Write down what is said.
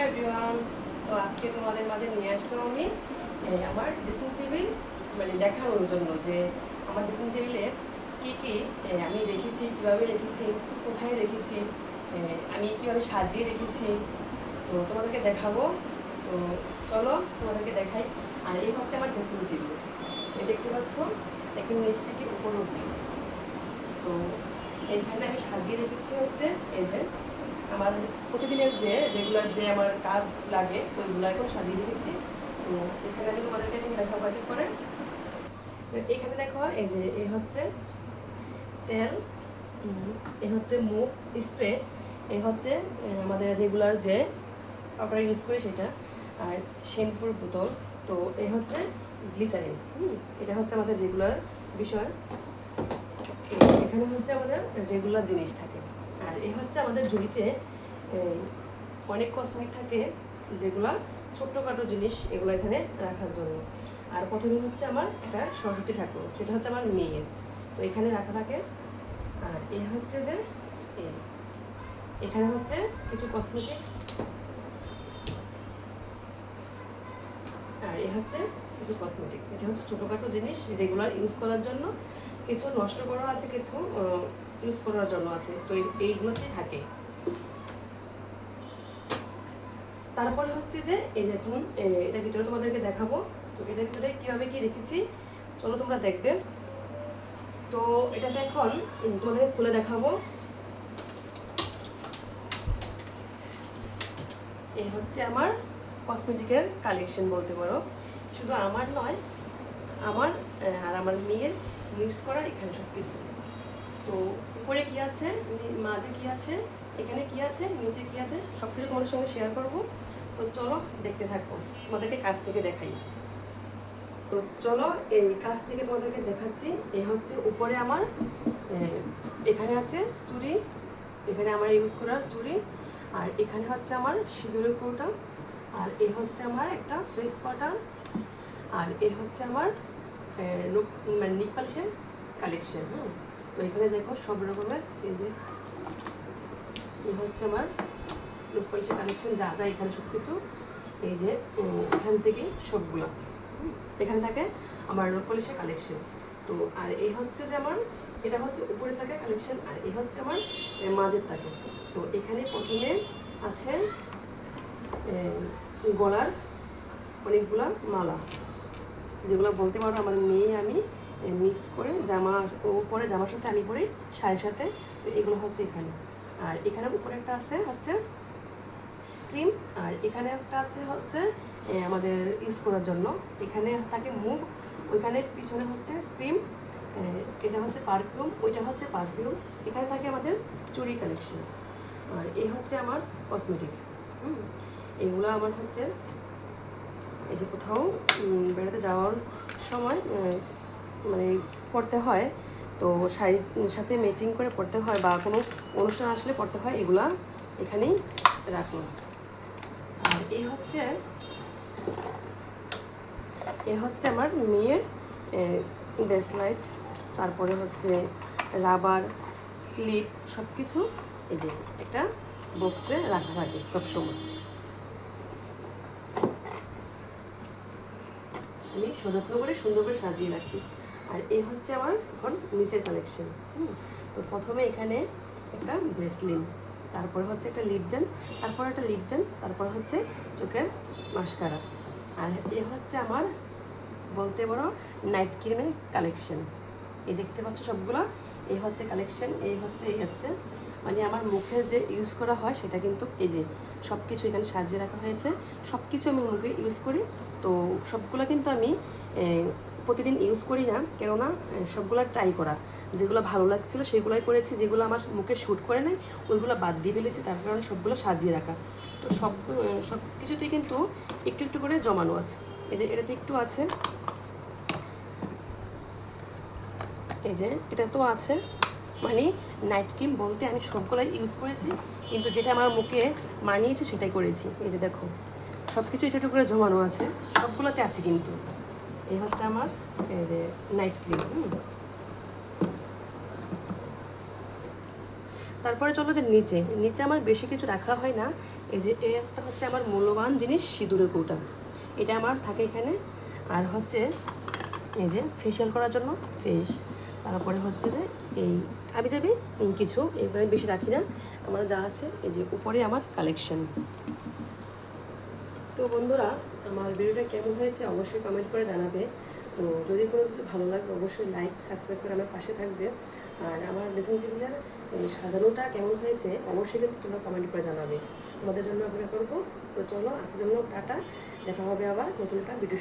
Everyone, তো আজকে তোমাদের মাঝে নিয়ে আসলাম আমি আমার ড্রেসিং টেবিল মানে দেখানোর জন্য যে আমার ড্রেসিং টেবিলে কি কি আমি রেখেছি, কিভাবে রেখেছি, কোথায় রেখেছি, আমি কিভাবে সাজিয়ে রেখেছি, তো তোমাদেরকে দেখাবো। তো চলো তোমাদেরকে দেখাই। আর এই হচ্ছে আমার ড্রেসিং টেবিল, এই দেখতে পাচ্ছ একদম নিচ থেকে উপর অব্দি। তো এইখানে আমি সাজিয়ে রেখেছি হচ্ছে এই যে আমার প্রতিদিনের যে রেগুলার যে আমার কাজ লাগে ওইগুলো এখন সাজিয়ে রেখেছি। তো এখানে আমি তোমাদেরকে এখন দেখাবো এক করে। এখানে দেখো এই যে এই হচ্ছে তেল, এই হচ্ছে মুভ স্প্রে, এই হচ্ছে আমাদের রেগুলার যে আমরা ইউজ করি সেটা, আর শ্যাম্পুর বোতল। তো এই হচ্ছে গ্লিসারিন, এটা হচ্ছে আমাদের রেগুলার বিষয়। এখানে হচ্ছে আমাদের রেগুলার জিনিস থাকে। আর এই হচ্ছে আমাদের ঝুড়িতে অনেক কসমেটিক থাকে, যেগুলো ছোট্টখাটো জিনিস, এগুলো এখানে রাখার জন্য। আর প্রথমে হচ্ছে আমার একটা সরস্বতী ঠাকুর, সেটা হচ্ছে আমার মেয়ের, তো এখানে রাখা থাকে। আর এই হচ্ছে যে এখানে হচ্ছে কিছু কসমেটিক, আর এই হচ্ছে কিছু কসমেটিক। এটা হচ্ছে ছোটোখাটো জিনিস রেগুলার ইউজ করার জন্য, কিছু নষ্ট করা আছে, কিছু ইউজ করার জন্য আছে, তো এইগুলোতেই থাকে। তারপরে হচ্ছে যে এই যে এখন এটা ভিতরে তোমাদেরকে দেখাবো। তো এটার ভিতরে কীভাবে কি রেখেছি চলো তোমরা দেখবে। তো এটাতে এখন তোমাদেরকে খুলে দেখাবো। এই হচ্ছে আমার কসমেটিকের কালেকশন বলতে পারো, শুধু আমার নয়, আমার আর আমার মেয়ের ইউজ করা এখানে সব কিছু। তো উপরে কি আছে, মাঝে কি আছে, এখানে কি আছে, নিচে কি আছে, সব কিছু তোমাদের সঙ্গে শেয়ার করবো। তো চলো দেখতে থাকো, তোমাদেরকে কাছ থেকে দেখাই। তো চলো এই কাছ থেকে তোমাদেরকে দেখাচ্ছি। এই হচ্ছে উপরে আমার এখানে আছে চুড়ি, এখানে আমার ইউজ করা চুড়ি, আর এখানে হচ্ছে আমার সিঁদুরের কৌটা, আর এই হচ্ছে আমার একটা ফেস পাউডার, আর এ হচ্ছে আমার মানে নেল পালিশের কালেকশন। তো এখানে দেখো সব রকমের, এই যে এই হচ্ছে আমার নেল পালিশের কালেকশন, যা যা এখানে সব কিছু, এই যে এখান থেকে সবগুলো এখানে থাকে আমার নেল পালিশের কালেকশন। তো আর এই হচ্ছে যে আমার এটা হচ্ছে উপরে থাকে কালেকশন, আর এই হচ্ছে আমার মাঝের থাকে। তো এখানে প্রথমে আছে গলার অনেকগুলা মালা, যেগুলো বলতে পারো আমার মেয়ে আমি মিক্স করে জামা, ও পরে জামার সাথে আমি পরি শাড়ির সাথে। তো এগুলো হচ্ছে এখানে। আর এখানে উপরে একটা আছে হচ্ছে ক্রিম, আর এখানে একটা আছে হচ্ছে আমাদের ইউজ করার জন্য, এখানে থাকে মুভ, ওইখানে পিছনে হচ্ছে ক্রিম, এটা হচ্ছে পারফিউম, ওইটা হচ্ছে পারফিউম। এখানে থাকে আমাদের চুড়ি কালেকশন, আর এই হচ্ছে আমার কসমেটিক। এগুলো আমার হচ্ছে এই যে কোথাও বেড়াতে যাওয়ার সময় মানে পড়তে হয়, তো শাড়ির সাথে ম্যাচিং করে পড়তে হয়, বা কোনো অনুষ্ঠান আসলে পড়তে হয়, এগুলা এখানেই রাখুন। আর এই হচ্ছে আমার মেয়ের ব্রেসলাইট, তারপরে হচ্ছে রাবার, ক্লিপ, সব কিছু এই যে একটা বক্সে রাখা থাকে সবসময়। আমি সযত্ন করে সুন্দর করে সাজিয়ে রাখি। আর এই হচ্ছে আমার এখন নিচের কালেকশন। তো প্রথমে এখানে একটা ব্রেসলিন, তারপরে হচ্ছে একটা লিপজেন, তারপর একটা লিপজেন, তারপর হচ্ছে চোখের মাস্কারা। আর এ হচ্ছে আমার বলতে পারো নাইট ক্রিমের কালেকশন। এই দেখতে পাচ্ছ সবগুলো, এই হচ্ছে কালেকশন, এই হচ্ছে মানে আমার মুখে যে ইউজ করা হয় সেটা কিন্তু এই যে সব কিছু এখানে সাজিয়ে রাখা হয়েছে, সব কিছু আমি মুখে ইউজ করি। তো সবগুলো কিন্তু আমি প্রতিদিন ইউজ করি না, কেননা সবগুলো ট্রাই করা, যেগুলো ভালো লাগছিলো সেগুলোই করেছি, যেগুলো আমার মুখে শ্যুট করে নেয় ওইগুলো বাদ দিয়ে ফেলেছি, তার কারণে সবগুলো সাজিয়ে রাখা। তো সব কিছুতেই কিন্তু একটু একটু করে জমানো আছে। এই যে এটাতে একটু আছে, এই যে এটা তো আছে, মানে নাইট ক্রিম বলতে আমি সবগুলাই ইউজ করেছি, কিন্তু যেটা আমার মুখে মানিয়েছে সেটাই করেছি। এই যে দেখো সব কিছু একটু একটু করে জমানো আছে, সবগুলোতে আছে কিন্তু। এই হচ্ছে আমার এই যে নাইট ক্রিম। তারপরে চলো যে নিচে আমার বেশি কিছু রাখা হয় না, এই যে এই একটা হচ্ছে আমার মূল্যবান জিনিস, সিঁদুরের কৌটা। এটা আমার থাকে এখানে। আর হচ্ছে এই যে ফেসিয়াল করার জন্য ফেস, তারপরে হচ্ছে যে এই আবিজাবি কিছু, এগুলো আমি বেশি রাখি না। আমার যা আছে এই যে উপরে আমার কালেকশন। তো বন্ধুরা, আমার ভিডিওটা কেমন হয়েছে অবশ্যই কমেন্ট করে জানাবে। তো যদি কোনো কিছু ভালো লাগে অবশ্যই লাইক সাবস্ক্রাইব করে আমার পাশে থাকবে। আর আমার ড্রেসিং টেবিলের সাজানোটা কেমন হয়েছে অবশ্যই কিন্তু তোমরা কমেন্ট করে জানাবে। তোমাদের জন্য অপেক্ষা করবো। তো চলো, আজকের জন্য টাটা, দেখা হবে আবার নতুন একটা ভিডিও।